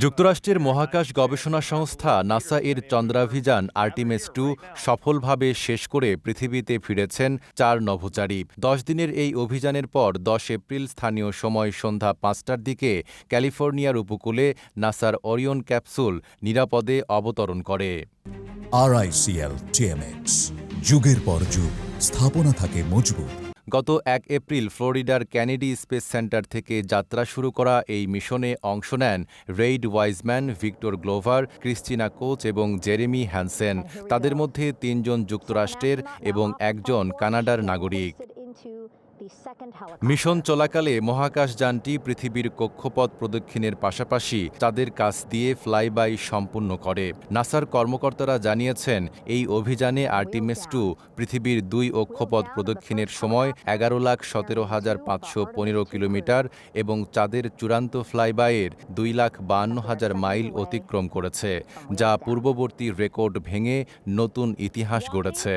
যুক্তরাষ্ট্রের মহাকাশ গবেষণা সংস্থা নাসা এর চন্দ্রাভিযান আর্টিমিস 2 সফলভাবে শেষ করে পৃথিবীতে ফিরেছেন 4 নভোচারী। 10 দিনের এই অভিযানের পর 10 এপ্রিল স্থানীয় সময় সন্ধ্যা 5টার দিকে ক্যালিফোর্নিয়ার উপকূলে নাসার ওরিয়ন ক্যাপসুল নিরাপদে অবতরণ করে। RICL TMX, যুগের পর যুগ স্থাপনা থাকে মজবুত। গত 1 এপ্রিল ফ্লোরিডার কেনেডি স্পেস সেন্টার থেকে যাত্রা শুরু করা এই মিশনে অংশ নেন Reid Wiseman, Victor Glover, Christina Koch এবং জেরেমি হ্যানসেন। তাদের মধ্যে 3 জন যুক্তরাষ্ট্রের এবং 1 জন কানাডার নাগরিক। মিশন চলাকালে মহাকাশযানটি পৃথিবীর কক্ষপথ প্রদক্ষিণের পাশাপাশি চাঁদের কাছ দিয়ে ফ্লাইবাই সম্পূর্ণ করে। নাসার কর্মকর্তারা জানিয়েছেন, এই অভিযানে আর্টিমিস 2 পৃথিবীর 2 অক্ষপথ প্রদক্ষিণের সময় 11,17,515 কিলোমিটার এবং চাঁদের চূড়ান্ত ফ্লাইবাইয়ের 2,52,000 মাইল অতিক্রম করেছে, যা পূর্ববর্তী রেকর্ড ভেঙে নতুন ইতিহাস গড়েছে।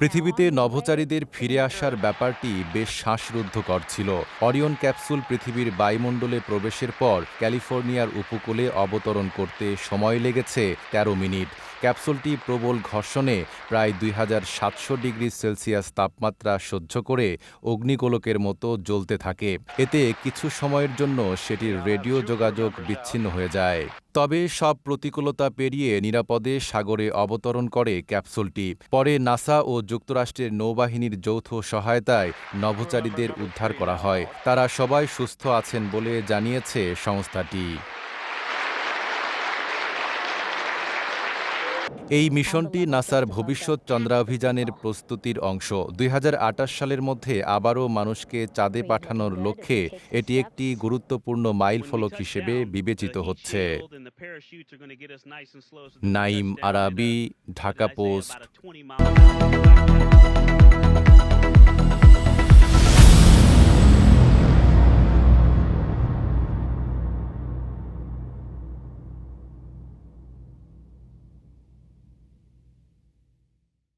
পৃথিবীতে নভোচারীদের ফিরে আসার ব্যাপারটি বেশ শ্বাসরুদ্ধকর ছিল। অরিয়ন ক্যাপসুল পৃথিবীর বায়ুমণ্ডলে প্রবেশের পর ক্যালিফোর্নিয়ার উপকূলে অবতরণ করতে সময় লেগেছে 13 মিনিট। ক্যাপসুলটি প্রবল ঘর্ষণে প্রায় 2700 ডিগ্রি সেলসিয়াস তাপমাত্রা সহ্য করে অগ্নিগোলকের মতো জ্বলতে থাকে। এতে কিছু সময়ের জন্য সেটির রেডিও যোগাযোগ বিচ্ছিন্ন হয়ে যায়। তবে সব প্রতিকূলতা পেরিয়ে নিরাপদে সাগরে অবতরণ করে ক্যাপসুলটি। পরে নাসা ও যুক্তরাষ্ট্রের নৌবাহিনীর যৌথ সহায়তায় নভোচারীদের উদ্ধার করা হয়। তারা সবাই সুস্থ আছেন বলে জানিয়েছে সংস্থাটি। এই মিশনটি নাসার ভবিষ্যৎ চন্দ্রাভিযানের প্রস্তুতির অংশ। 2028 সালের মধ্যে আবারও মানুষকে চাঁদে পাঠানোর লক্ষ্যে এটি একটি গুরুত্বপূর্ণ মাইলফলক হিসেবে বিবেচিত হচ্ছে। নাঈম আরাবী, ঢাকা পোস্ট।